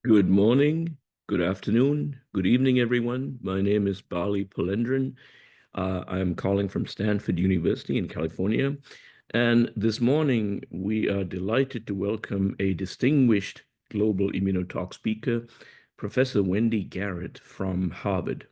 Good morning, good afternoon, good evening, everyone. My name is Bali Palendran. I'm calling from Stanford University in California. And this morning, we are delighted to welcome a distinguished global immunotalk speaker, Professor Wendy Garrett from Harvard.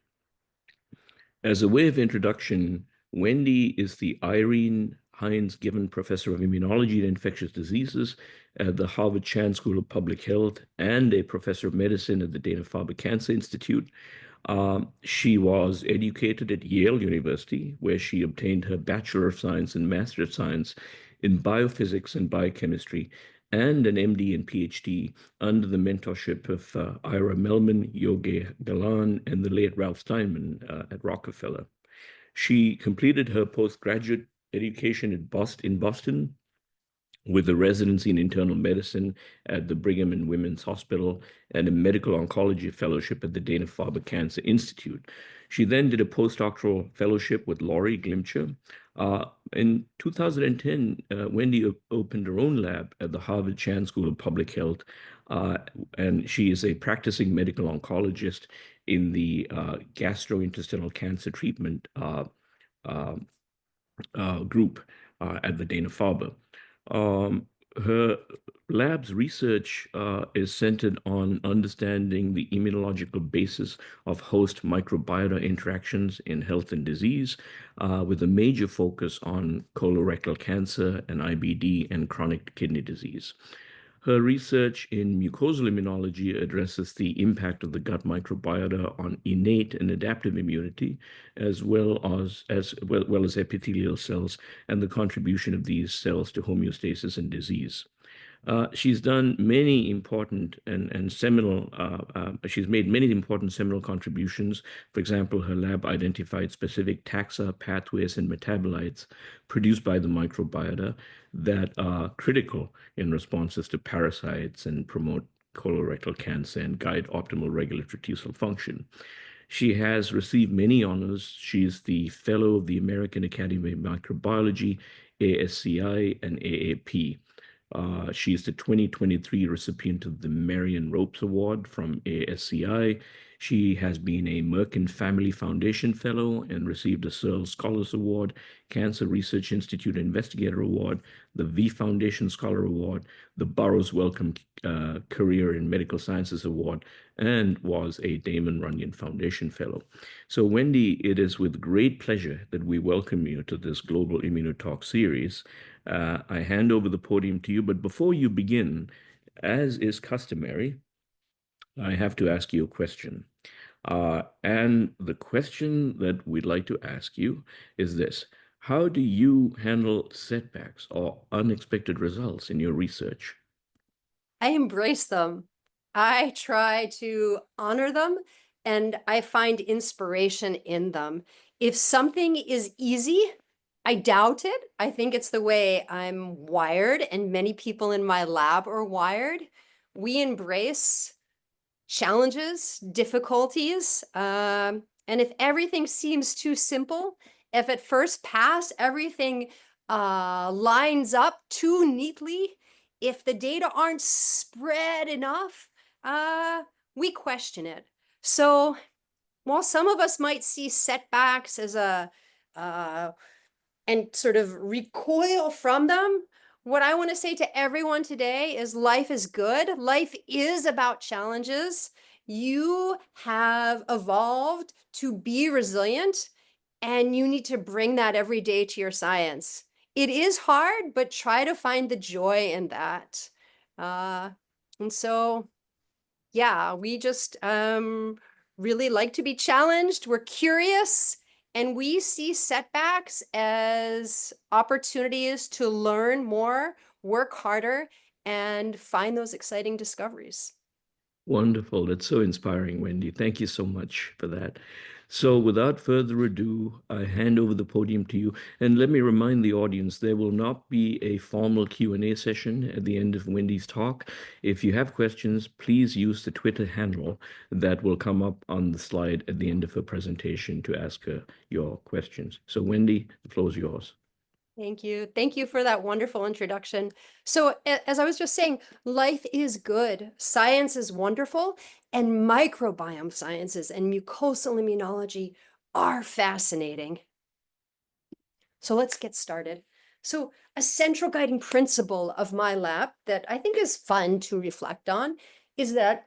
As a way of introduction, Wendy is the Irene Hines Given Professor of Immunology and Infectious Diseases at the Harvard Chan School of Public Health and a Professor of Medicine at the Dana-Farber Cancer Institute. She was educated at Yale University, where she obtained her Bachelor of Science and Master of Science in Biophysics and Biochemistry, and an MD and PhD under the mentorship of Ira Melman, Yogi Galan, and the late Ralph Steinman at Rockefeller. She completed her postgraduate education in Boston with a residency in internal medicine at the Brigham and Women's Hospital and a medical oncology fellowship at the Dana-Farber Cancer Institute. She then did a postdoctoral fellowship with Laurie Glimcher. In 2010, Wendy opened her own lab at the Harvard Chan School of Public Health, and she is a practicing medical oncologist in the gastrointestinal cancer treatment group at the Dana-Farber. Her lab's research is centered on understanding the immunological basis of host microbiota interactions in health and disease, with a major focus on colorectal cancer and IBD and chronic kidney disease. Her research in mucosal immunology addresses the impact of the gut microbiota on innate and adaptive immunity, as well as epithelial cells and the contribution of these cells to homeostasis and disease. She's done many important and seminal, she's made many important seminal contributions. For example, her lab identified specific taxa, pathways, and metabolites produced by the microbiota that are critical in responses to parasites and promote colorectal cancer and guide optimal regulatory T cell function. She has received many honors. She's the Fellow of the American Academy of Microbiology, ASCI, and AAP. She is the 2023 recipient of the Marion Ropes Award from ASCI. She has been a Merck and Family Foundation Fellow and received a Searle Scholars Award, Cancer Research Institute Investigator Award, the V Foundation Scholar Award, the Burroughs Wellcome Career in Medical Sciences Award, and was a Damon Runyon Foundation Fellow. So, Wendy, it is with great pleasure that we welcome you to this Global Immunotalk series. I hand over the podium to you, but before you begin, as is customary, I have to ask you a question. And the question that we'd like to ask you is this: how do you handle setbacks or unexpected results in your research? I embrace them. I try to honor them and I find inspiration in them. If something is easy, I doubt it. I think it's the way I'm wired, and many people in my lab are wired. We embrace challenges, difficulties. And if everything seems too simple, if at first pass everything lines up too neatly, if the data aren't spread enough, we question it. So while some of us might see setbacks as uh, and sort of recoil from them, what I want to say to everyone today is life is good. Life is about challenges. You have evolved to be resilient, and you need to bring that every day to your science. It is hard, but try to find the joy in that. Uh, and so, yeah, we just really like to be challenged. We're curious, and we see setbacks as opportunities to learn more, work harder, and find those exciting discoveries. Wonderful. That's so inspiring, Wendy. Thank you so much for that. So, without further ado, I hand over the podium to you. And let me remind the audience, there will not be a formal Q&A session at the end of Wendy's talk. If you have questions, please use the Twitter handle that will come up on the slide at the end of her presentation to ask her your questions. So, Wendy, the floor is yours. Thank you. Thank you for that wonderful introduction. So, as I was just saying, life is good, science is wonderful, and microbiome sciences and mucosal immunology are fascinating. So, let's get started. So, a central guiding principle of my lab that I think is fun to reflect on is that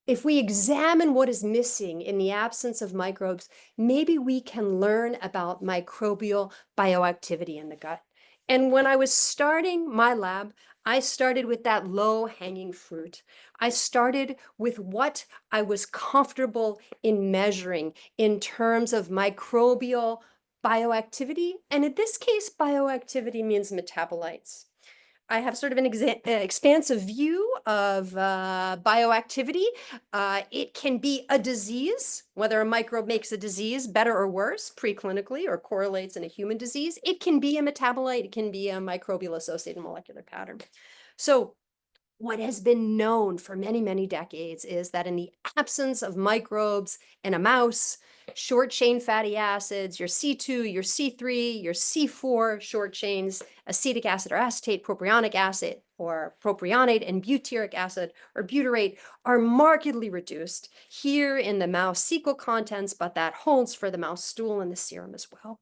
if we examine what is missing in the absence of microbes, maybe we can learn about microbial bioactivity in the gut. And when I was starting my lab, I started with that low hanging fruit. I started with what I was comfortable in measuring in terms of microbial bioactivity. And in this case, bioactivity means metabolites. I have sort of an expansive view of bioactivity. It can be a disease, whether a microbe makes a disease better or worse preclinically or correlates in a human disease. It can be a metabolite. It can be a microbial associated molecular pattern. So what has been known for many, many decades is that in the absence of microbes in a mouse, short chain fatty acids, your C2, your C3, your C4 short chains, acetic acid or acetate, propionic acid or propionate, and butyric acid or butyrate are markedly reduced here in the mouse fecal contents, but that holds for the mouse stool and the serum as well.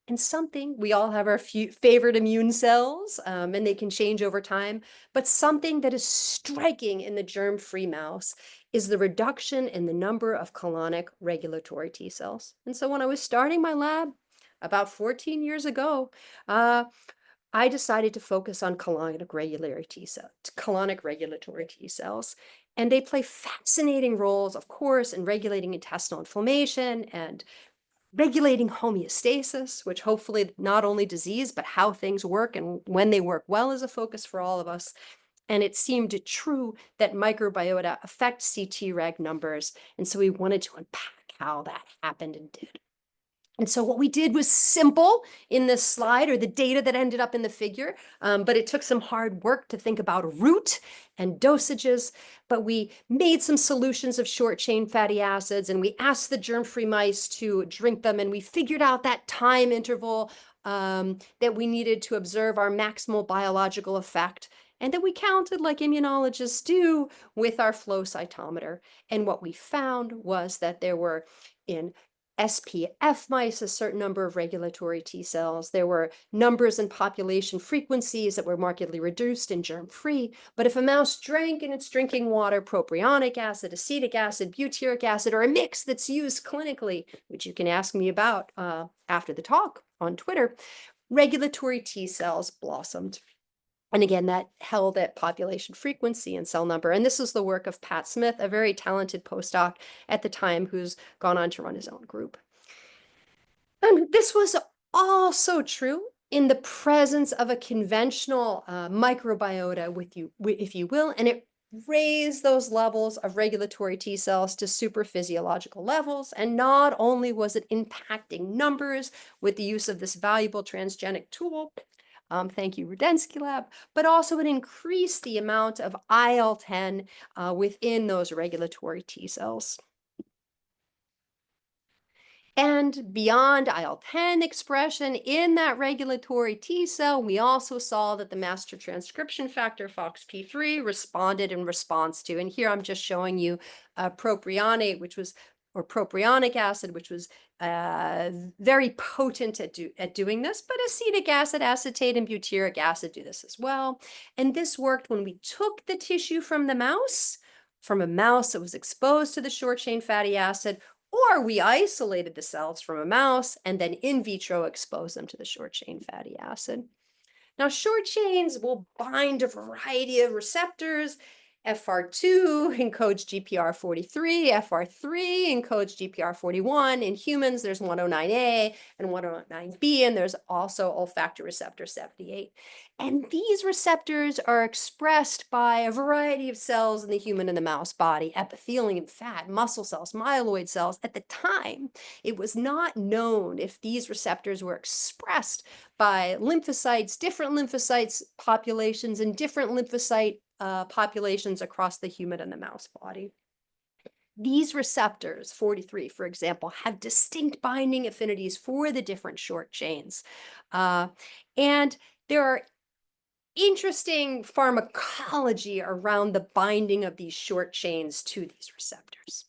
And something, we all have our few favorite immune cells, and they can change over time. But something that is striking in the germ-free mouse is the reduction in the number of colonic regulatory T cells. And so when I was starting my lab about 14 years ago, uh, I decided to focus on colonic regulatory T cells. And they play fascinating roles, of course, in regulating intestinal inflammation and regulating homeostasis, which hopefully not only disease, but how things work and when they work well is a focus for all of us. And it seemed true that microbiota affect CT-reg numbers. And so we wanted to unpack how that happened and did. And so what we did was simple in this slide, or the data that ended up in the figure, but it took some hard work to think about route and dosages. But we made some solutions of short chain fatty acids, and we asked the germ-free mice to drink them, and we figured out that time interval that we needed to observe our maximal biological effect. And then we counted like immunologists do with our flow cytometer. And what we found was that there were in SPF mice, a certain number of regulatory T cells. There were numbers and population frequencies that were markedly reduced in germ-free. But if a mouse drank in its drinking water propionic acid, acetic acid, butyric acid, or a mix that's used clinically, which you can ask me about after the talk on Twitter, regulatory T cells blossomed. And again, that held at population frequency and cell number. And this is the work of Pat Smith, a very talented postdoc at the time who's gone on to run his own group. And this was also true in the presence of a conventional microbiota, if you will, and it raised those levels of regulatory T cells to super physiological levels. And not only was it impacting numbers with the use of this valuable transgenic tool, thank you, Rudensky Lab, but also it increased the amount of IL-10 within those regulatory T cells. And beyond IL-10 expression in that regulatory T cell, we also saw that the master transcription factor FOXP3 responded in response to, and here I'm just showing you propionate, or propionic acid, which was very potent at doing this, but acetic acid, acetate, and butyric acid do this as well. And this worked when we took the tissue from a mouse that was exposed to the short chain fatty acid, or we isolated the cells from a mouse and then in vitro exposed them to the short chain fatty acid. Now, short chains will bind a variety of receptors. FR2 encodes GPR43, FR3 encodes GPR41. In humans, there's 109A and 109B, and there's also olfactory receptor 78. And these receptors are expressed by a variety of cells in the human and the mouse body: epithelium, fat, muscle cells, myeloid cells. At the time, it was not known if these receptors were expressed by lymphocytes, different lymphocytes populations, and different lymphocyte populations across the human and the mouse body. These receptors, 43, for example, have distinct binding affinities for the different short chains. Uh, and there are interesting pharmacology around the binding of these short chains to these receptors.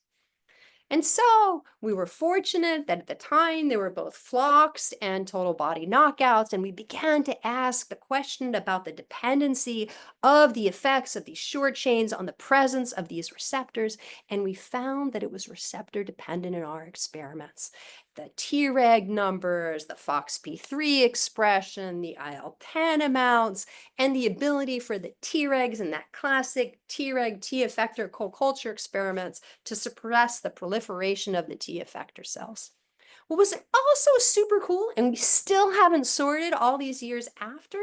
And so we were fortunate that at the time they were both flocks and total body knockouts. And we began to ask the question about the dependency of the effects of these short chains on the presence of these receptors. And we found that it was receptor dependent in our experiments. The Treg numbers, the FOXP3 expression, the IL-10 amounts, and the ability for the Tregs in that classic Treg T effector co-culture experiments to suppress the proliferation of the T effector cells. What was also super cool, and we still haven't sorted all these years after,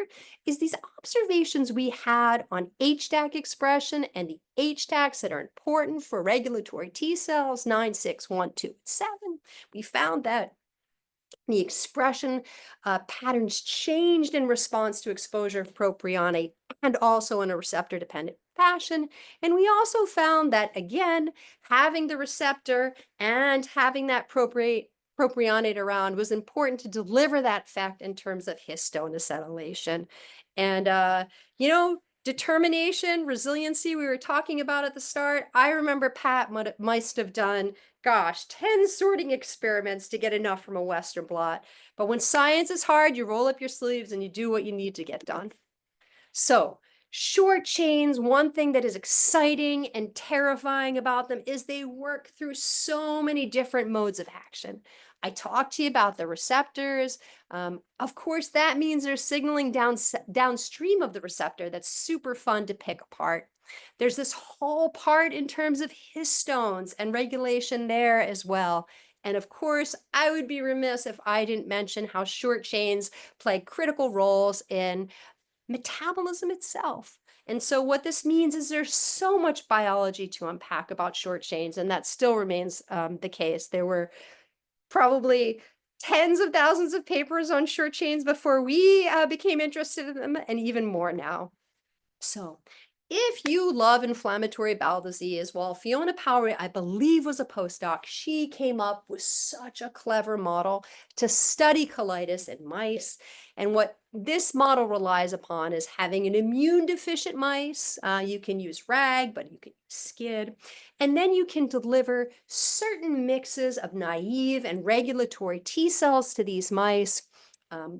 is these observations we had on HDAC expression and the HDACs that are important for regulatory T cells, 9, 6, 1, 2, and 7. We found that the expression patterns changed in response to exposure of propionate and also in a receptor-dependent fashion. And we also found that, again, having the receptor and having that propionate around was important to deliver that effect in terms of histone acetylation. And, determination, resiliency, we were talking about at the start. I remember Pat must have done, gosh, 10 sorting experiments to get enough from a Western blot. But when science is hard, you roll up your sleeves and you do what you need to get done. So, short chains, one thing that is exciting and terrifying about them is they work through so many different modes of action. I talked to you about the receptors. Of course, that means there's signaling downstream of the receptor that's super fun to pick apart. There's this whole part in terms of histones and regulation there as well. And of course, I would be remiss if I didn't mention how short chains play critical roles in metabolism itself. And so what this means is there's so much biology to unpack about short chains, and that still remains the case. There were probably tens of thousands of papers on short chains before we became interested in them, and even more now. So, if you love inflammatory bowel disease, well, Fiona Power, I believe, was a postdoc. She came up with such a clever model to study colitis in mice. And what this model relies upon is having an immune deficient mice. You can use RAG, but you can use SCID. And then you can deliver certain mixes of naive and regulatory T cells to these mice.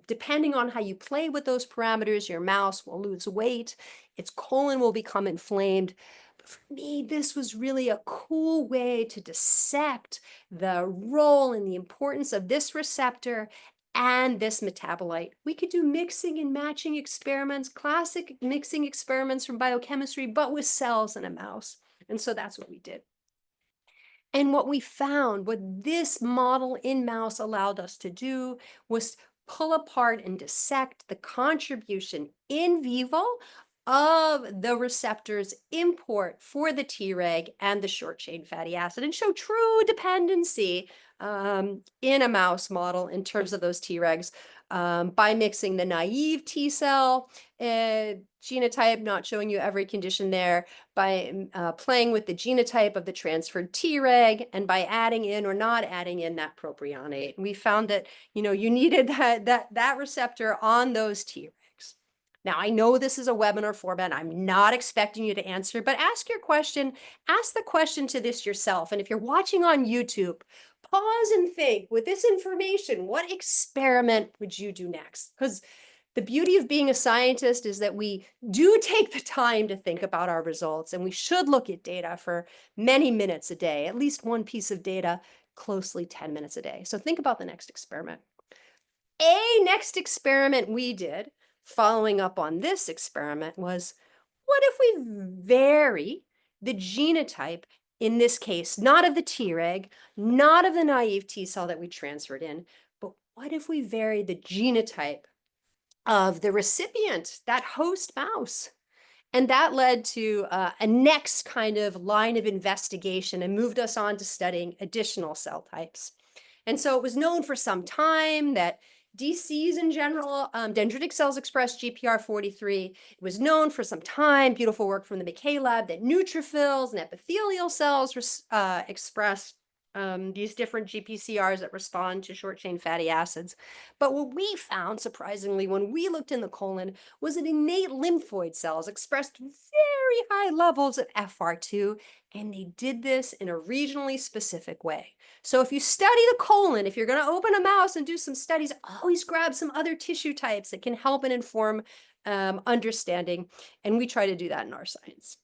Depending on how you play with those parameters, your mouse will lose weight, its colon will become inflamed. But for me, this was really a cool way to dissect the role and the importance of this receptor and this metabolite. We could do mixing and matching experiments, classic mixing experiments from biochemistry, but with cells in a mouse. And so that's what we did. And what we found, what this model in mouse allowed us to do, was pull apart and dissect the contribution in vivo of the receptor's import for the Treg and the short chain fatty acid and show true dependency in a mouse model in terms of those Tregs by mixing the naive T cell genotype, not showing you every condition there, by playing with the genotype of the transferred Treg, and by adding in or not adding in that propionate. And we found that, you needed that receptor on those Tregs. Now, I know this is a webinar format. I'm not expecting you to answer, but ask your question. Ask the question to this yourself. And if you're watching on YouTube, pause and think, with this information, what experiment would you do next? Because the beauty of being a scientist is that we do take the time to think about our results, and we should look at data for many minutes a day, at least one piece of data closely 10 minutes a day. So think about the next experiment. Next experiment we did, following up on this experiment, was what if we vary the genotype, in this case, not of the Treg, not of the naive T cell that we transferred in, but what if we vary the genotype of the recipient, that host mouse? And that led to a next kind of line of investigation and moved us on to studying additional cell types. And so it was known for some time that DCs in general, dendritic cells express GPR43. It was known for some time, beautiful work from the McKay lab, that neutrophils and epithelial cells express these different GPCRs that respond to short chain fatty acids. But what we found, surprisingly, when we looked in the colon, was that innate lymphoid cells expressed very high levels of FR2, and they did this in a regionally specific way. So if you study the colon, if you're going to open a mouse and do some studies, always grab some other tissue types that can help and inform understanding. And we try to do that in our science.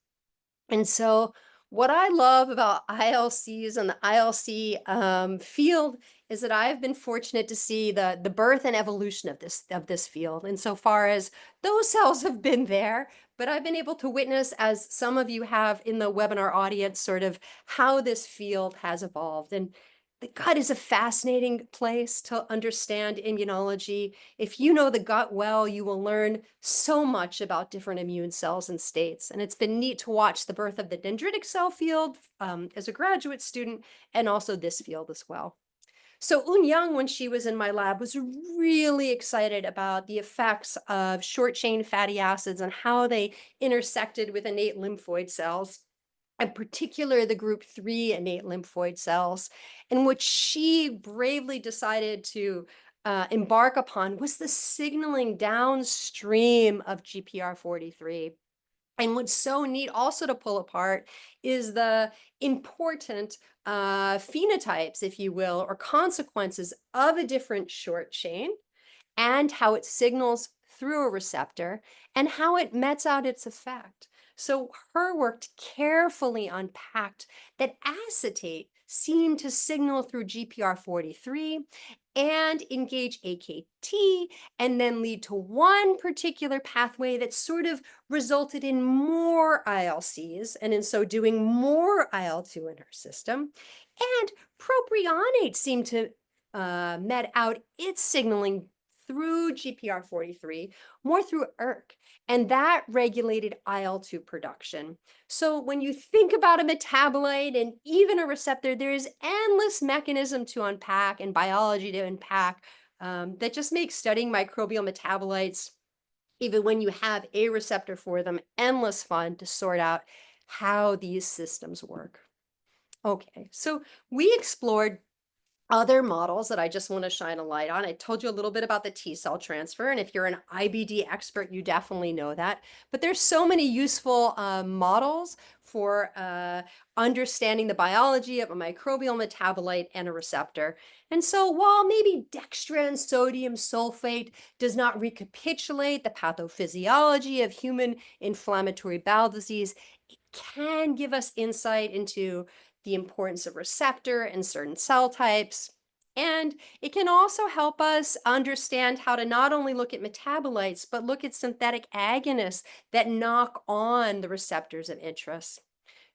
And so what I love about ILCs and the ILC field is that I've been fortunate to see the birth and evolution of this field. Insofar as those cells have been there, but I've been able to witness, as some of you have in the webinar audience, sort of how this field has evolved. And the gut is a fascinating place to understand immunology. If you know the gut well, you will learn so much about different immune cells and states. And it's been neat to watch the birth of the dendritic cell field as a graduate student, and also this field as well. So Un Young, when she was in my lab, was really excited about the effects of short chain fatty acids and how they intersected with innate lymphoid cells, in particular the group 3 innate lymphoid cells. And what she bravely decided to embark upon was the signaling downstream of GPR43. And what's so neat also to pull apart is the important phenotypes, if you will, or consequences of a different short chain, and how it signals through a receptor, and how it mets out its effect. So her work carefully unpacked that acetate seemed to signal through GPR43 and engage AKT, and then lead to one particular pathway that sort of resulted in more ILCs, and in so doing more IL-2 in her system. And propionate seemed to met out its signaling through GPR43, more through ERK, and that regulated IL-2 production. So when you think about a metabolite and even a receptor, there is endless mechanism to unpack and biology to unpack that just makes studying microbial metabolites, even when you have a receptor for them, endless fun to sort out how these systems work. Okay, so we explored other models that I just want to shine a light on. I told you a little bit about the T cell transfer, and if you're an IBD expert, you definitely know that. But there's so many useful models for understanding the biology of a microbial metabolite and a receptor. And so while maybe dextran sodium sulfate does not recapitulate the pathophysiology of human inflammatory bowel disease, it can give us insight into the importance of receptor in certain cell types. And it can also help us understand how to not only look at metabolites, but look at synthetic agonists that knock on the receptors of interest.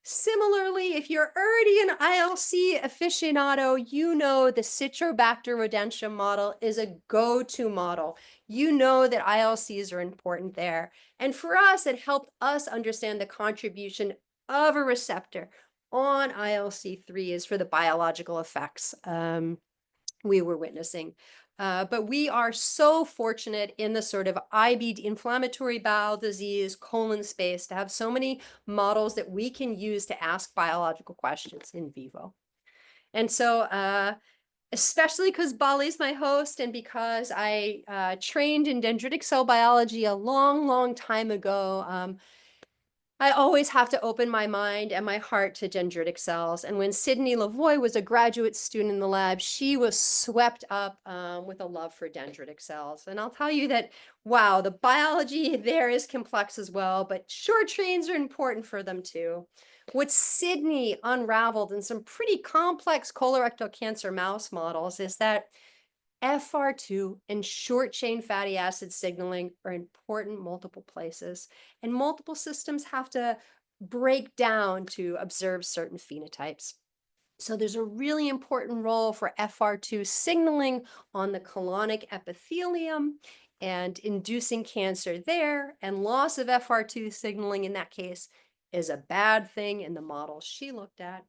Similarly, if you're already an ILC aficionado, you know the Citrobacter rodentia model is a go-to model. You know that ILCs are important there. And for us, it helped us understand the contribution of a receptor on ILC3s for the biological effects we were witnessing. But we are so fortunate in the sort of IBD, inflammatory bowel disease, colon space, to have so many models that we can use to ask biological questions in vivo. And so, especially because Bali's my host, and because I trained in dendritic cell biology a long, long time ago, I always have to open my mind and my heart to dendritic cells. And when Sydney Lavoie was a graduate student in the lab, she was swept up with a love for dendritic cells. And I'll tell you that, wow, the biology there is complex as well, but short chains are important for them too. What Sydney unraveled in some pretty complex colorectal cancer mouse models is that FR2 and short chain fatty acid signaling are important multiple places, and multiple systems have to break down to observe certain phenotypes. So there's a really important role for FR2 signaling on the colonic epithelium and inducing cancer there, and loss of FR2 signaling in that case is a bad thing in the model she looked at.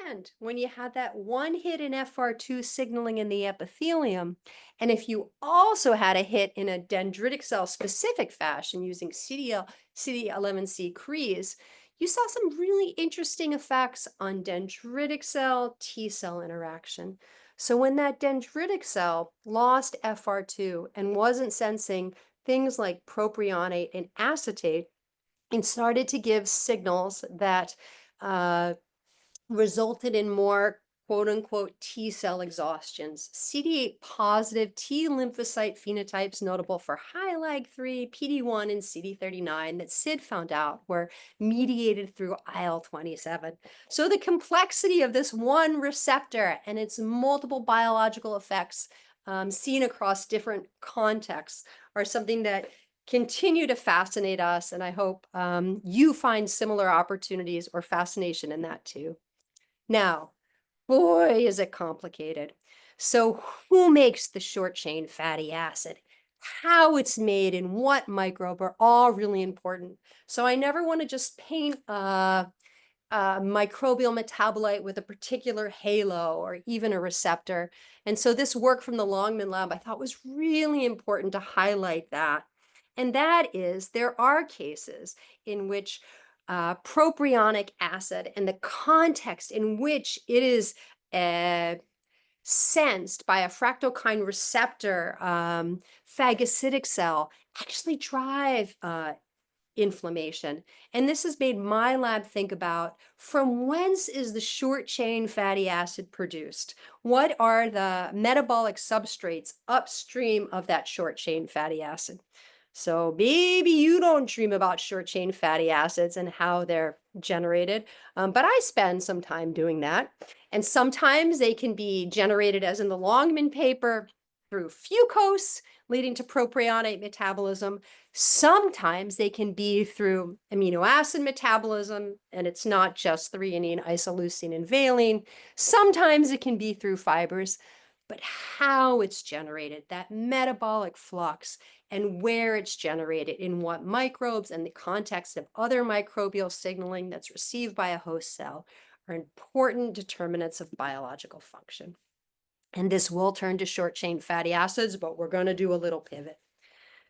And when you had that one hit in FR2 signaling in the epithelium, and if you also had a hit in a dendritic cell specific fashion using CD11C Cres, you saw some really interesting effects on dendritic cell T cell interaction. So when that dendritic cell lost FR2 and wasn't sensing things like propionate and acetate, and started to give signals that resulted in more quote unquote T cell exhaustions. CD8 positive T lymphocyte phenotypes notable for high LAG3, PD1, and CD39 that Sid found out were mediated through IL-27. So the complexity of this one receptor and its multiple biological effects seen across different contexts are something that continue to fascinate us. And I hope you find similar opportunities or fascination in that too. Now, boy, is it complicated. So who makes the short chain fatty acid? How it's made and what microbe are all really important. So I never want to just paint a microbial metabolite with a particular halo or even a receptor. And so this work from the Longman lab I thought was really important to highlight that. And that is there are cases in which propionic acid and the context in which it is sensed by a fractalkine receptor phagocytic cell actually drive inflammation. And this has made my lab think about from whence is the short chain fatty acid produced? What are the metabolic substrates upstream of that short chain fatty acid? So maybe you don't dream about short chain fatty acids and how they're generated, but I spend some time doing that. And sometimes they can be generated, as in the Longman paper, through fucose, leading to propionate metabolism. Sometimes they can be through amino acid metabolism, and it's not just threonine, isoleucine, and valine. Sometimes it can be through fibers, but how it's generated, that metabolic flux, and where it's generated, in what microbes, and the context of other microbial signaling that's received by a host cell are important determinants of biological function. And this will turn to short chain fatty acids, but we're going to do a little pivot.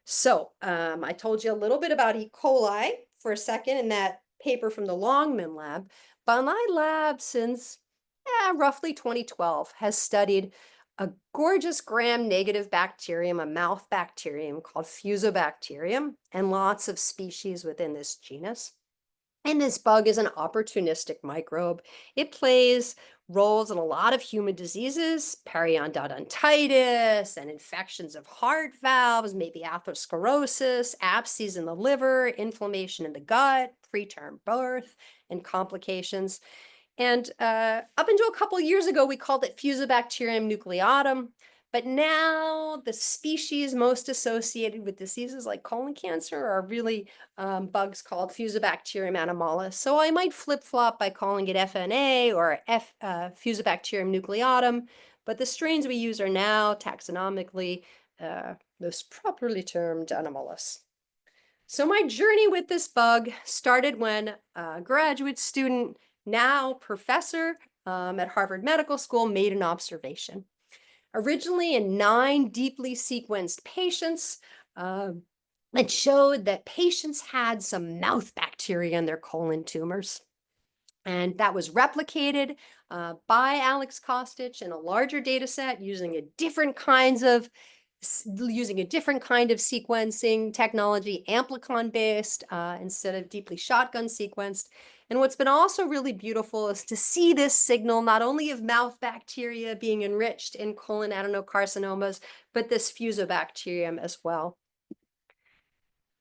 So I told you a little bit about E. coli for a second in that paper from the Longman lab. But my lab since roughly 2012 has studied a gorgeous gram-negative bacterium, a mouth bacterium called Fusobacterium, and lots of species within this genus. And this bug is an opportunistic microbe. It plays roles in a lot of human diseases, periodontitis and infections of heart valves, maybe atherosclerosis, abscess in the liver, inflammation in the gut, preterm birth, and complications. And up until a couple years ago, we called it Fusobacterium nucleatum. But now the species most associated with diseases like colon cancer are really bugs called Fusobacterium animalis. So I might flip-flop by calling it FNA or Fusobacterium nucleatum. But the strains we use are now taxonomically most properly termed animalis. So my journey with this bug started when a graduate student, now professor at Harvard Medical School, made an observation. Originally in 9 deeply sequenced patients, it showed that patients had some mouth bacteria in their colon tumors. And that was replicated by Alex Kostic in a larger data set using a different kind of sequencing technology, amplicon based instead of deeply shotgun sequenced. And what's been also really beautiful is to see this signal not only of mouth bacteria being enriched in colon adenocarcinomas, but this Fusobacterium as well.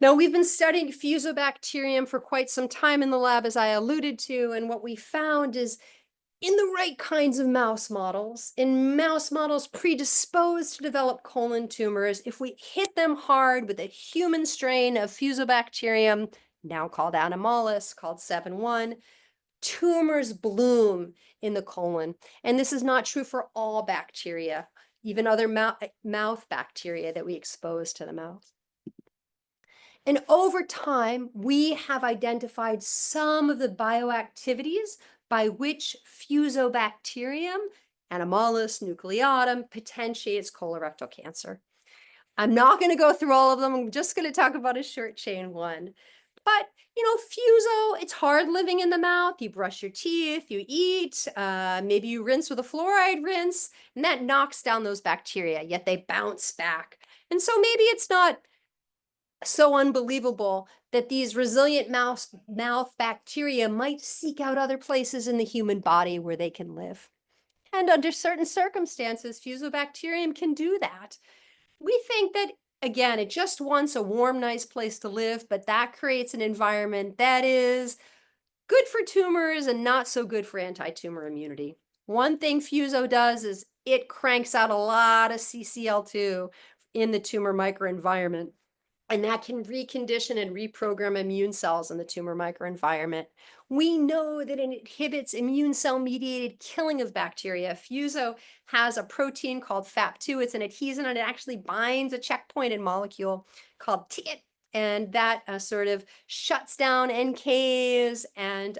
Now, we've been studying Fusobacterium for quite some time in the lab, as I alluded to, and what we found is in the right kinds of mouse models, in mouse models predisposed to develop colon tumors, if we hit them hard with a human strain of Fusobacterium, now called Animalis, called 7.1, tumors bloom in the colon. And this is not true for all bacteria, even other mouth bacteria that we expose to the mouth. And over time, we have identified some of the bioactivities, by which Fusobacterium animalis nucleatum potentiates colorectal cancer. I'm not going to go through all of them. I'm just going to talk about a short chain one. But, Fuso, it's hard living in the mouth. You brush your teeth, you eat, maybe you rinse with a fluoride rinse, and that knocks down those bacteria, yet they bounce back. And so maybe it's not so unbelievable that these resilient mouth bacteria might seek out other places in the human body where they can live. And under certain circumstances, Fusobacterium can do that. We think that, again, it just wants a warm, nice place to live, but that creates an environment that is good for tumors and not so good for anti-tumor immunity. One thing Fuso does is it cranks out a lot of CCL2 in the tumor microenvironment. And that can recondition and reprogram immune cells in the tumor microenvironment. We know that it inhibits immune cell mediated killing of bacteria. Fuso has a protein called FAP2. It's an adhesin, and it actually binds a checkpoint molecule called TIT. And that sort of shuts down NKs and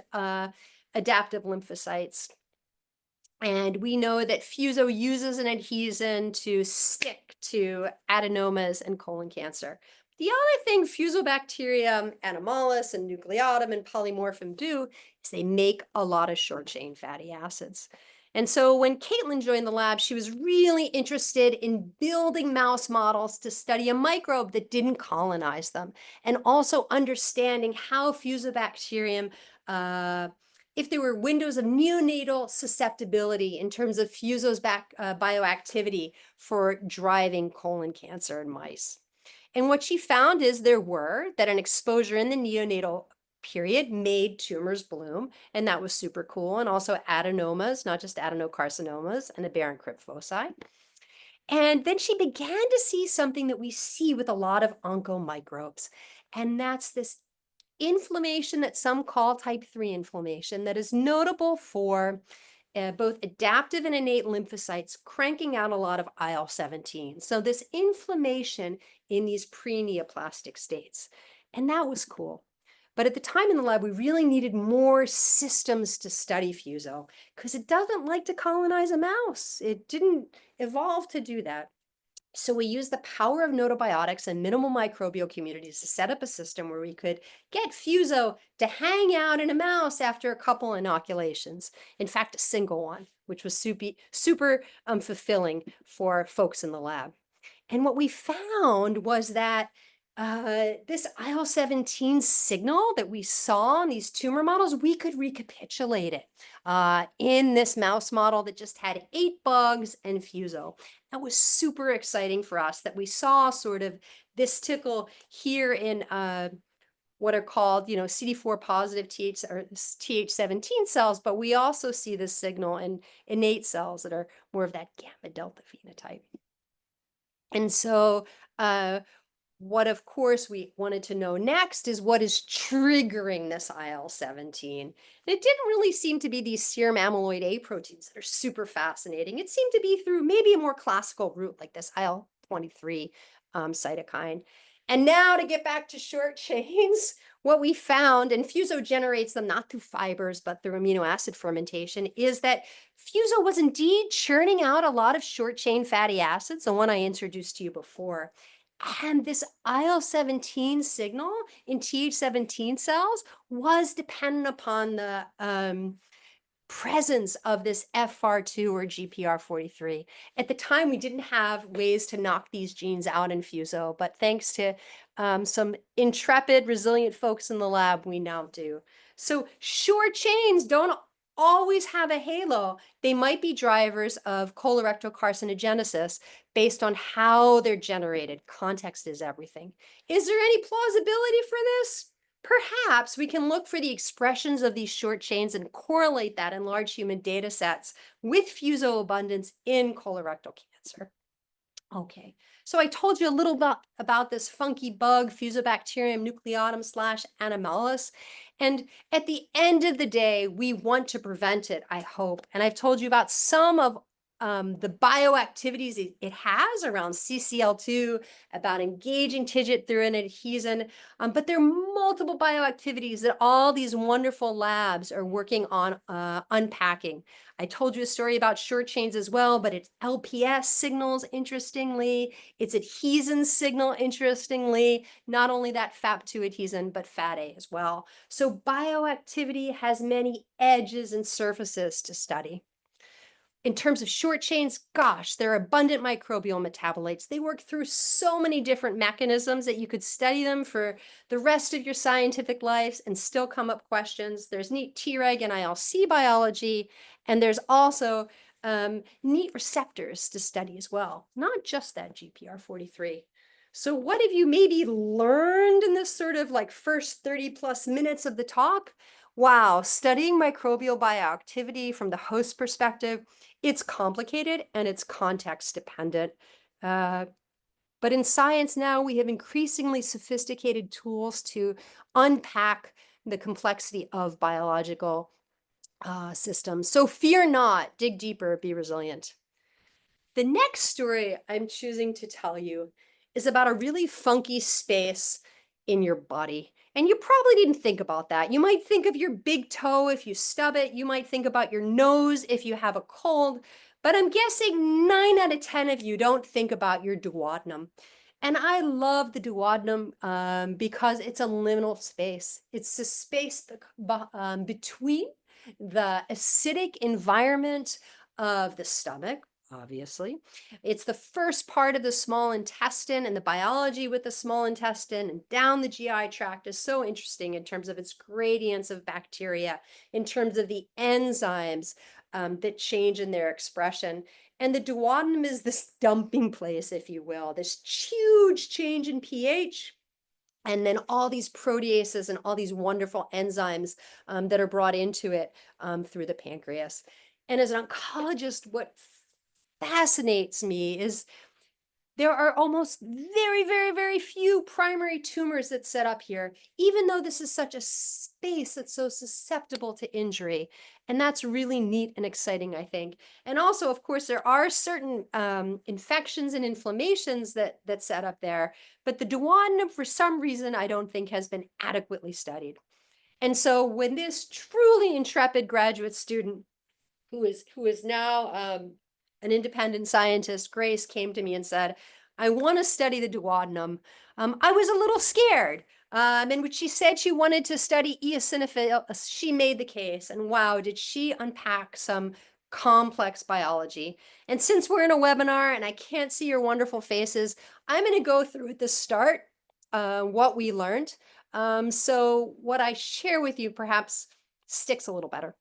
adaptive lymphocytes. And we know that Fuso uses an adhesin to stick to adenomas and colon cancer. The other thing Fusobacterium animalis and nucleatum and polymorphum do is they make a lot of short chain fatty acids. And so when Caitlin joined the lab, she was really interested in building mouse models to study a microbe that didn't colonize them, and also understanding how Fusobacterium if there were windows of neonatal susceptibility in terms of Fuso's bioactivity for driving colon cancer in mice. And what she found is that an exposure in the neonatal period made tumors bloom, and that was super cool, and also adenomas, not just adenocarcinomas, and aberrant crypt foci. And then she began to see something that we see with a lot of oncomicrobes, and that's this inflammation that some call type 3 inflammation that is notable for both adaptive and innate lymphocytes cranking out a lot of IL-17. So this inflammation in these pre-neoplastic states. And that was cool. But at the time in the lab, we really needed more systems to study Fuso because it doesn't like to colonize a mouse. It didn't evolve to do that. So we used the power of notobiotics and minimal microbial communities to set up a system where we could get Fuso to hang out in a mouse after a couple inoculations. In fact, a single one, which was super fulfilling for folks in the lab. And what we found was that this IL-17 signal that we saw in these tumor models, we could recapitulate it in this mouse model that just had 8 bugs and Fuso. That was super exciting for us that we saw sort of this tickle here in what are called, CD4 positive TH17 cells, but we also see this signal in innate cells that are more of that gamma delta phenotype. And so what, of course, we wanted to know next is what is triggering this IL-17. And it didn't really seem to be these serum amyloid A proteins that are super fascinating. It seemed to be through maybe a more classical route like this IL-23 cytokine. And now to get back to short chains, what we found, and Fuso generates them not through fibers, but through amino acid fermentation, is that Fuso was indeed churning out a lot of short chain fatty acids, the one I introduced to you before. And this IL-17 signal in TH17 cells was dependent upon the presence of this FR2 or GPR43. At the time, we didn't have ways to knock these genes out in Fuso, but thanks to some intrepid, resilient folks in the lab, we now do. So short chains don't always have a halo. They might be drivers of colorectal carcinogenesis based on how they're generated. Context is everything. Is there any plausibility for this? Perhaps we can look for the expressions of these short chains and correlate that in large human data sets with Fuso abundance in colorectal cancer. Okay, so I told you a little about this funky bug, Fusobacterium nucleatum / animalis. And at the end of the day, we want to prevent it, I hope. And I've told you about some of the bioactivities it has around CCL2, about engaging TIGIT through an adhesion. But there are multiple bioactivities that all these wonderful labs are working on unpacking. I told you a story about short chains as well, but it's LPS signals, interestingly. It's adhesion signal, interestingly. Not only that FAP2 adhesion, but FAT-A as well. So bioactivity has many edges and surfaces to study. In terms of short chains, gosh, they're abundant microbial metabolites. They work through so many different mechanisms that you could study them for the rest of your scientific lives and still come up questions. There's neat Treg and ILC biology, and there's also neat receptors to study as well, not just that GPR43. So what have you maybe learned in this sort of like first 30 plus minutes of the talk? Wow, studying microbial bioactivity from the host perspective, it's complicated and it's context dependent. But in science now, we have increasingly sophisticated tools to unpack the complexity of biological systems. So fear not, dig deeper, be resilient. The next story I'm choosing to tell you is about a really funky space in your body. And you probably didn't think about that. You might think of your big toe if you stub it. You might think about your nose if you have a cold. But I'm guessing 9 out of 10 of you don't think about your duodenum. And I love the duodenum because it's a liminal space. It's the space between the acidic environment of the stomach, obviously. It's the first part of the small intestine, and the biology with the small intestine and down the GI tract is so interesting in terms of its gradients of bacteria, in terms of the enzymes that change in their expression. And the duodenum is this dumping place, if you will, this huge change in pH. And then all these proteases and all these wonderful enzymes that are brought into it through the pancreas. And as an oncologist, what fascinates me is there are almost very, very, very few primary tumors that set up here, even though this is such a space that's so susceptible to injury. And that's really neat and exciting, I think. And also, of course, there are certain infections and inflammations that set up there, but the duodenum, for some reason, I don't think has been adequately studied. And so when this truly intrepid graduate student who is now an independent scientist, Grace, came to me and said, I want to study the duodenum. I was a little scared. And when she said she wanted to study eosinophil, she made the case. And wow, did she unpack some complex biology. And since we're in a webinar and I can't see your wonderful faces, I'm going to go through at the start what we learned. So what I share with you perhaps sticks a little better.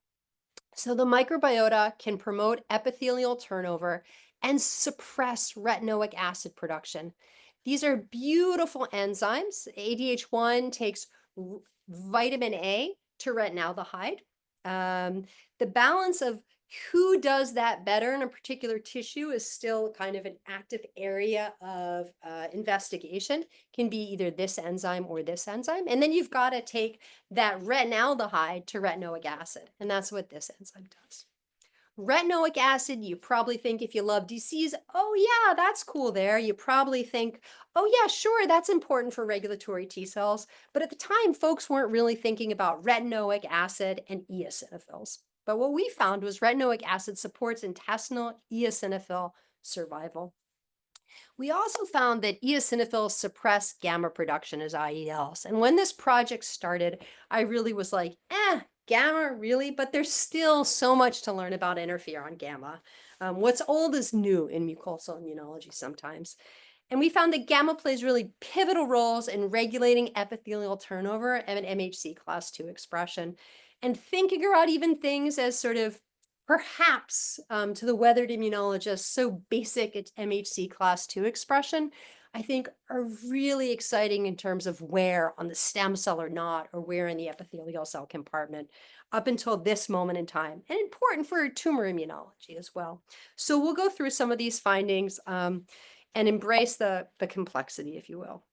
So the microbiota can promote epithelial turnover and suppress retinoic acid production. These are beautiful enzymes. ADH1 takes vitamin A to retinaldehyde. The balance of who does that better in a particular tissue is still kind of an active area of investigation. Can be either this enzyme or this enzyme. And then you've got to take that retinaldehyde to retinoic acid. And that's what this enzyme does. Retinoic acid, you probably think if you love disease, oh yeah, that's cool there. You probably think, oh yeah, sure, that's important for regulatory T cells. But at the time, folks weren't really thinking about retinoic acid and eosinophils. But what we found was retinoic acid supports intestinal eosinophil survival. We also found that eosinophils suppress gamma production as IELs. And when this project started, I really was like, gamma, really? But there's still so much to learn about interferon gamma. What's old is new in mucosal immunology sometimes. And we found that gamma plays really pivotal roles in regulating epithelial turnover and MHC class 2 expression. And thinking about even things as sort of perhaps to the weathered immunologist, so basic it's MHC class 2 expression, I think are really exciting in terms of where on the stem cell or not, or where in the epithelial cell compartment up until this moment in time, and important for tumor immunology as well. So we'll go through some of these findings and embrace the complexity, if you will.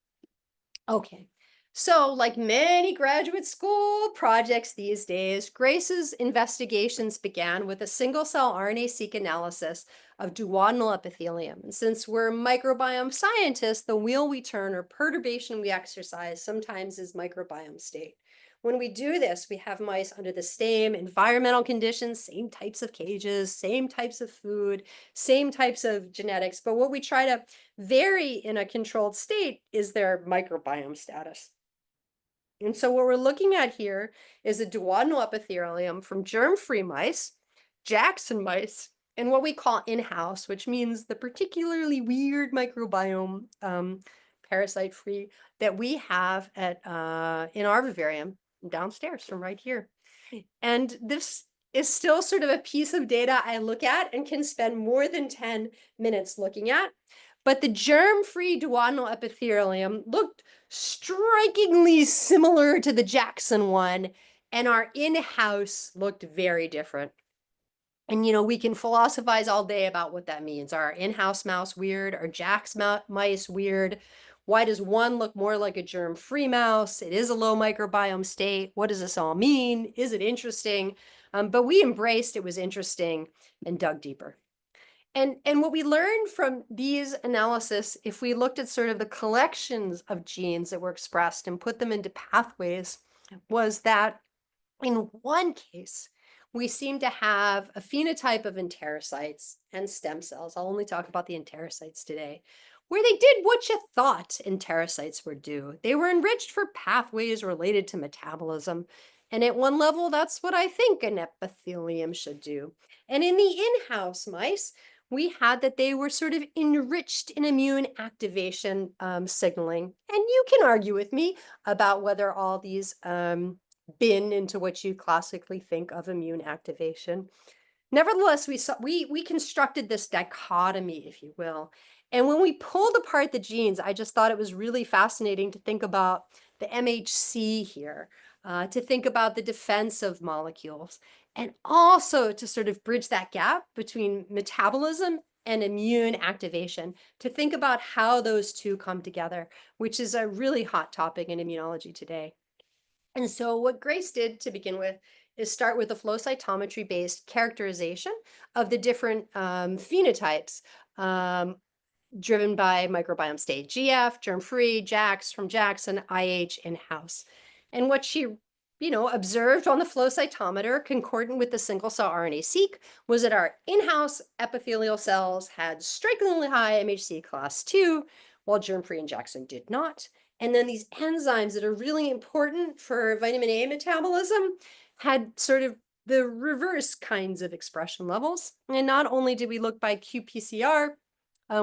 Okay, So, like many graduate school projects these days, Grace's investigations began with a single cell RNA-seq analysis of duodenal epithelium. And since we're microbiome scientists, the wheel we turn or perturbation we exercise sometimes is microbiome state. When we do this, we have mice under the same environmental conditions, same types of cages, same types of food, same types of genetics. But what we try to vary in a controlled state is their microbiome status. And so what we're looking at here is a duodenal epithelium from germ-free mice, Jackson mice, and what we call in-house, which means the particularly weird microbiome, parasite-free, that we have at in our vivarium downstairs from right here. And this is still sort of a piece of data I look at and can spend more than 10 minutes looking at. But the germ-free duodenal epithelium looked strikingly similar to the Jackson one, and our in-house looked very different. And we can philosophize all day about what that means. Are our in-house mouse weird? Are Jack's mice weird? Why does one look more like a germ-free mouse? It is a low microbiome state. What does this all mean? Is it interesting? But we embraced it was interesting and dug deeper. And what we learned from these analysis, if we looked at sort of the collections of genes that were expressed and put them into pathways, was that in one case, we seem to have a phenotype of enterocytes and stem cells. I'll only talk about the enterocytes today, where they did what you thought enterocytes would do. They were enriched for pathways related to metabolism. And at one level, that's what I think an epithelium should do. And in the in-house mice, we had that they were sort of enriched in immune activation signaling. And you can argue with me about whether all these bin into what you classically think of immune activation. Nevertheless, we constructed this dichotomy, if you will. And when we pulled apart the genes, I just thought it was really fascinating to think about the MHC here, to think about the defensive molecules, and also to sort of bridge that gap between metabolism and immune activation, to think about how those two come together, which is a really hot topic in immunology today. And so what Grace did to begin with is start with a flow cytometry-based characterization of the different phenotypes driven by microbiome state. GF, germ-free, JAX from Jackson, IH, in-house. And what she observed on the flow cytometer, concordant with the single-cell RNA-seq, was that our in-house epithelial cells had strikingly high MHC class 2, while germ-free and Jackson did not. And then these enzymes that are really important for vitamin A metabolism had sort of the reverse kinds of expression levels. And not only did we look by qPCR,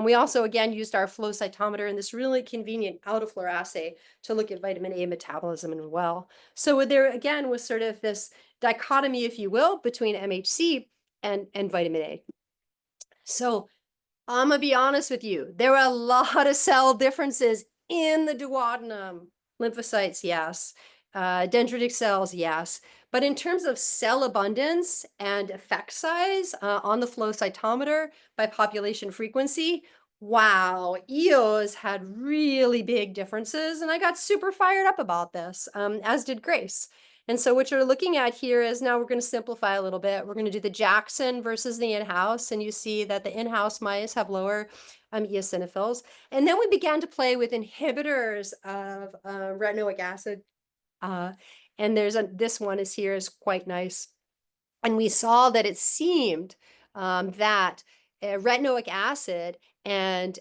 we also, again, used our flow cytometer and this really convenient autofluor assay to look at vitamin A metabolism as well. So there, again, was sort of this dichotomy, if you will, between MHC and vitamin A. So I'm gonna be honest with you. There were a lot of cell differences in the duodenum. Lymphocytes, yes. Dendritic cells, yes. But in terms of cell abundance and effect size on the flow cytometer by population frequency, wow, EOs had really big differences. And I got super fired up about this, as did Grace. And so what you're looking at here is, now we're going to simplify a little bit. We're going to do the Jackson versus the in-house. And you see that the in-house mice have lower eosinophils. And then we began to play with inhibitors of retinoic acid. And this one is quite nice. And we saw that it seemed that retinoic acid and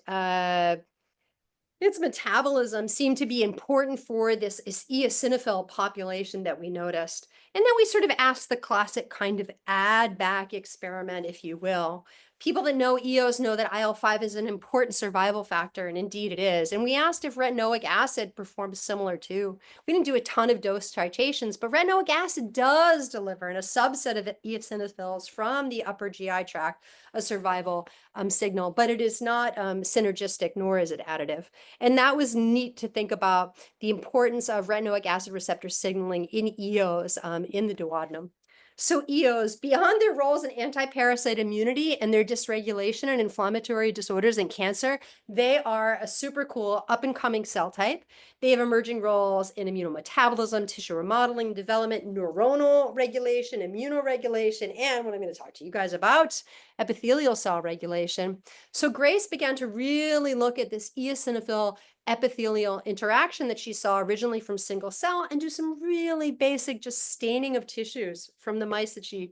its metabolism seemed to be important for this eosinophil population that we noticed. And then we sort of asked the classic kind of add back experiment, if you will. People that know EOs know that IL-5 is an important survival factor, and indeed it is. And we asked if retinoic acid performs similar too. We didn't do a ton of dose titrations, but retinoic acid does deliver in a subset of eosinophils from the upper GI tract a survival signal, but it is not synergistic, nor is it additive. And that was neat to think about the importance of retinoic acid receptor signaling in EOs in the duodenum. So EOs, beyond their roles in anti-parasite immunity and their dysregulation and inflammatory disorders and cancer, they are a super cool up-and-coming cell type. They have emerging roles in immunometabolism, tissue remodeling, development, neuronal regulation, immunoregulation, and what I'm going to talk to you guys about, epithelial cell regulation. So Grace began to really look at this eosinophil epithelial interaction that she saw originally from single cell and do some really basic just staining of tissues from the mice that she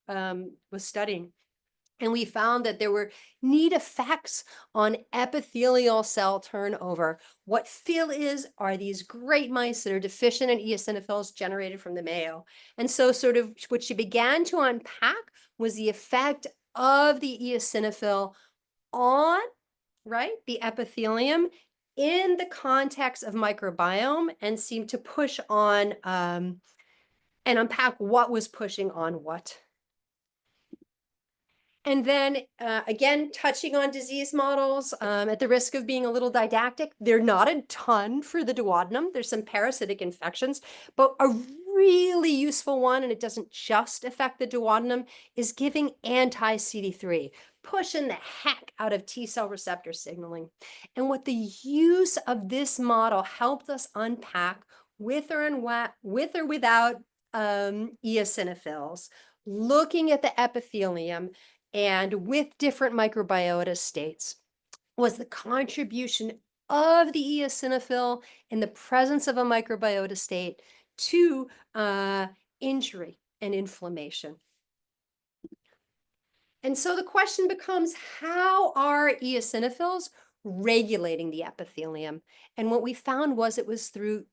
was studying. And we found that there were neat effects on epithelial cell turnover. What Phil are these great mice that are deficient in eosinophils generated from the Mayo. And so sort of what she began to unpack was the effect of the eosinophil on, right, the epithelium in the context of microbiome, and seemed to push on and unpack what was pushing on what. And then again, touching on disease models, at the risk of being a little didactic, they're not a ton for the duodenum. There's some parasitic infections, but a really useful one, and it doesn't just affect the duodenum, is giving anti-CD3, pushing the heck out of T cell receptor signaling. And what the use of this model helped us unpack with or without eosinophils, looking at the epithelium and with different microbiota states, was the contribution of the eosinophil in the presence of a microbiota state to injury and inflammation. And so the question becomes, how are eosinophils regulating the epithelium? And what we found was it was through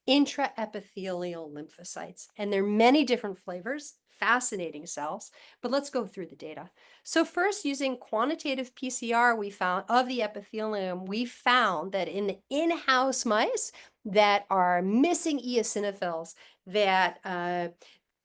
intraepithelial lymphocytes. And there are many different flavors, fascinating cells, but let's go through the data. So first, using quantitative PCR we found of the epithelium, we found that in the in-house mice that are missing eosinophils, that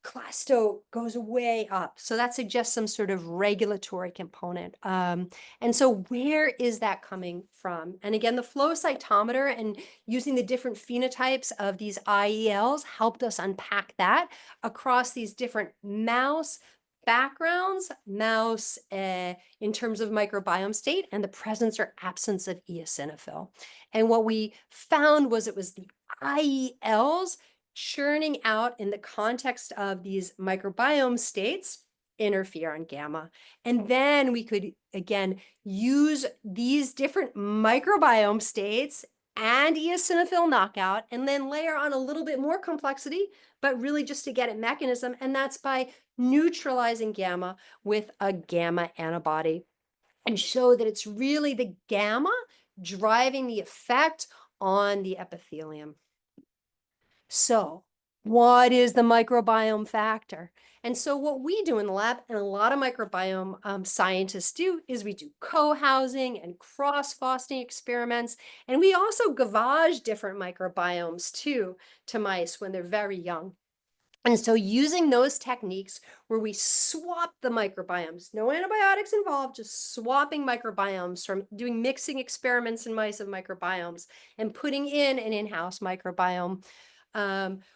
clasto goes way up. So that suggests some sort of regulatory component. And so where is that coming from? And again, the flow cytometer and using the different phenotypes of these IELs helped us unpack that across these different mouse backgrounds, mouse in terms of microbiome state, and the presence or absence of eosinophil. And what we found was it was the IELs churning out in the context of these microbiome states, interferon gamma. And then we could, again, use these different microbiome states and eosinophil knockout, and then layer on a little bit more complexity, but really just to get at mechanism. And that's by neutralizing gamma with a gamma antibody, and show that it's really the gamma driving the effect on the epithelium. So what is the microbiome factor? And so what we do in the lab, and a lot of microbiome scientists do, is we do co-housing and cross-fostering experiments. And we also gavage different microbiomes too to mice when they're very young. And so using those techniques where we swap the microbiomes, no antibiotics involved, just swapping microbiomes, from doing mixing experiments in mice of microbiomes and putting in an in-house microbiome,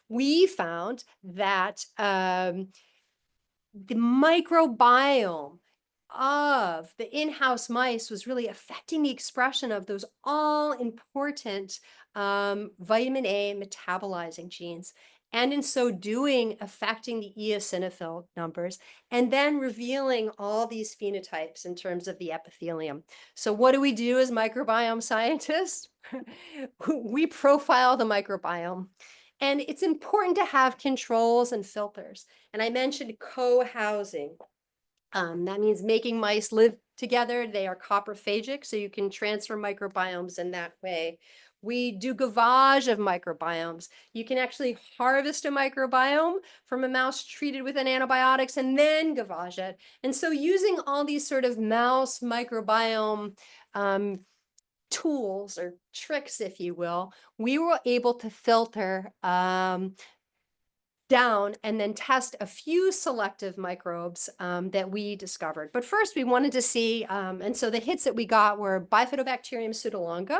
we found that the microbiome of the in-house mice was really affecting the expression of those all-important vitamin A metabolizing genes. And in so doing, affecting the eosinophil numbers, and then revealing all these phenotypes in terms of the epithelium. So what do we do as microbiome scientists? We profile the microbiome. And it's important to have controls and filters. And I mentioned co-housing. That means making mice live together. They are coprophagic, so you can transfer microbiomes in that way. We do gavage of microbiomes. You can actually harvest a microbiome from a mouse treated with an antibiotics and then gavage it. And so using all these sort of mouse microbiome tools or tricks, if you will, we were able to filter down and then test a few selective microbes that we discovered. But first we wanted to see, and so the hits that we got were Bifidobacterium pseudolonga,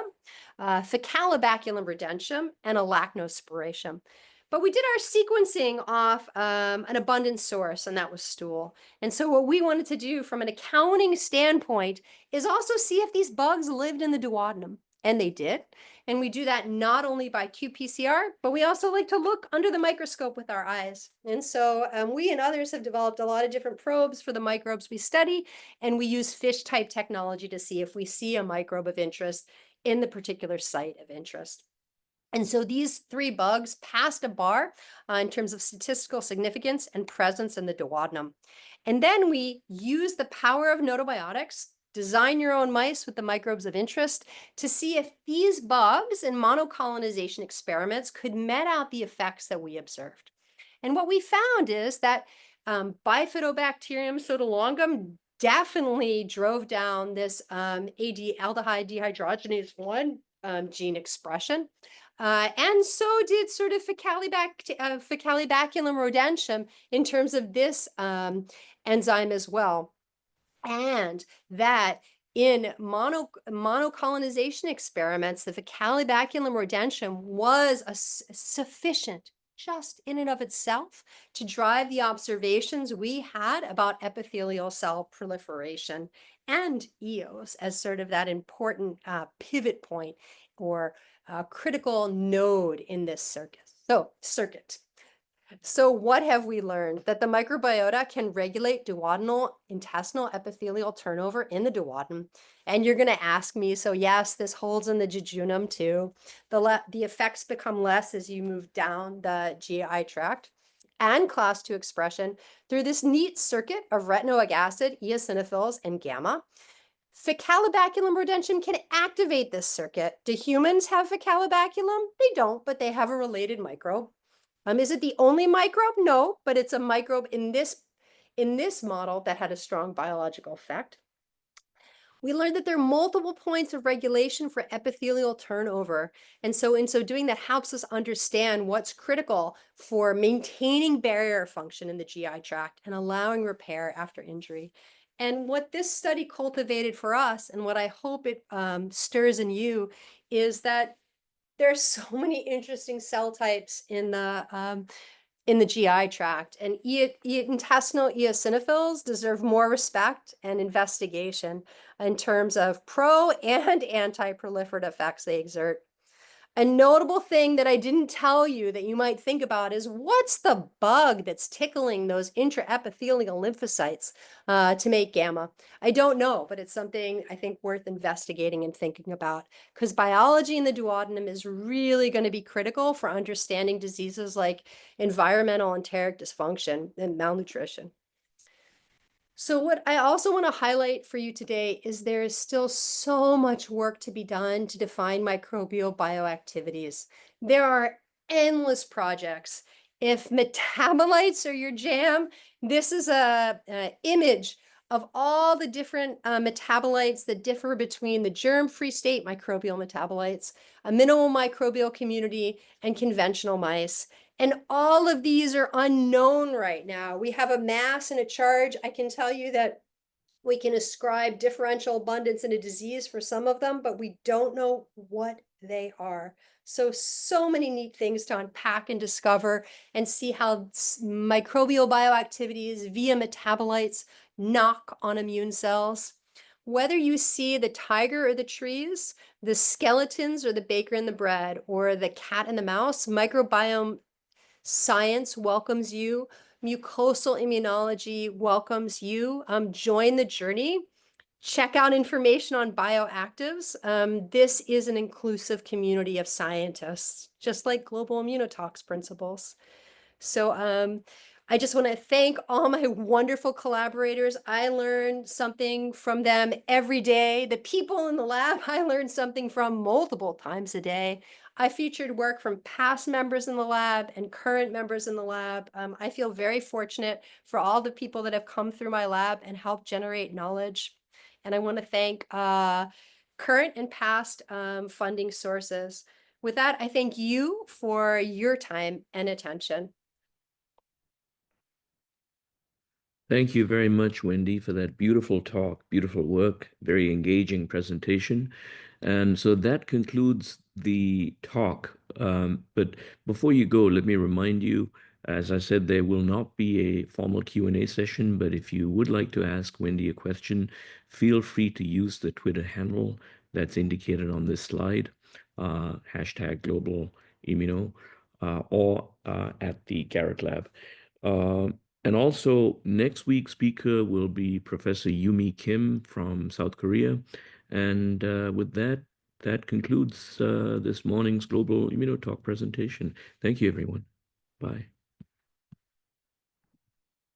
Faecalobaculum rodentium, and Arachnosporatium. But we did our sequencing off an abundant source, and that was stool. And so what we wanted to do from an accounting standpoint is also see if these bugs lived in the duodenum. And they did. And we do that not only by qPCR, but we also like to look under the microscope with our eyes. And so we and others have developed a lot of different probes for the microbes we study, and we use fish type technology to see if we see a microbe of interest in the particular site of interest. And so these three bugs passed a bar in terms of statistical significance and presence in the duodenum. And then we use the power of notobiotics, design your own mice with the microbes of interest, to see if these bugs in monocolonization experiments could met out the effects that we observed. And what we found is that Bifidobacterium sodalongum definitely drove down this aldehyde dehydrogenase 1 gene expression. And so did sort of Faecalibaculum rodentium in terms of this enzyme as well. And that in monocolonization experiments, the Faecalibaculum rodentium was sufficient just in and of itself to drive the observations we had about epithelial cell proliferation and EOs as sort of that important pivot point or critical node in this circuit. So what have we learned? That the microbiota can regulate duodenal intestinal epithelial turnover in the duodenum. And you're going to ask me, so yes, this holds in the jejunum too. The effects become less as you move down the GI tract. And class 2 expression through this neat circuit of retinoic acid, eosinophils, and gamma. Faecalibaculum rodentium can activate this circuit. Do humans have Faecalibaculum? They don't, but they have a related microbe. Is it the only microbe? No, but it's a microbe in this model that had a strong biological effect. We learned that there are multiple points of regulation for epithelial turnover. And so in so doing, that helps us understand what's critical for maintaining barrier function in the GI tract and allowing repair after injury. And what this study cultivated for us, and what I hope it stirs in you, is that there's so many interesting cell types in the GI tract, and intestinal eosinophils deserve more respect and investigation in terms of pro and anti-proliferative effects they exert. A notable thing that I didn't tell you that you might think about is what's the bug that's tickling those intraepithelial lymphocytes to make gamma? I don't know, but it's something I think worth investigating and thinking about, because biology in the duodenum is really going to be critical for understanding diseases like environmental enteric dysfunction and malnutrition. So what I also want to highlight for you today is there is still so much work to be done to define microbial bioactivities. There are endless projects. If metabolites are your jam, this is a image of all the different metabolites that differ between the germ-free state microbial metabolites, a minimal microbial community, and conventional mice. And all of these are unknown right now. We have a mass and a charge. I can tell you that we can ascribe differential abundance in a disease for some of them, but we don't know what they are. So many neat things to unpack and discover and see how microbial bioactivities via metabolites knock on immune cells. Whether you see the tiger or the trees, the skeletons or the baker and the bread, or the cat and the mouse, microbiome science welcomes you. Mucosal immunology welcomes you. Join the journey. Check out information on bioactives. This is an inclusive community of scientists, just like Global IMMUNOTALK's principles. So I just want to thank all my wonderful collaborators. I learned something from them every day. The people in the lab, I learned something from multiple times a day. I featured work from past members in the lab and current members in the lab. I feel very fortunate for all the people that have come through my lab and helped generate knowledge. And I want to thank current and past funding sources. With that, I thank you for your time and attention. Thank you very much, Wendy, for that beautiful talk, beautiful work, very engaging presentation. And so that concludes the talk. But before you go, let me remind you, as I said, there will not be a formal Q&A session, but if you would like to ask Wendy a question, feel free to use the Twitter handle that's indicated on this slide, hashtag Global Immuno, or at the Garrett Lab. Uh, and also, next week's speaker will be Professor Yumi Kim from South Korea. And with that, that concludes this morning's Global ImmunoTalk presentation. Thank you, everyone. Bye.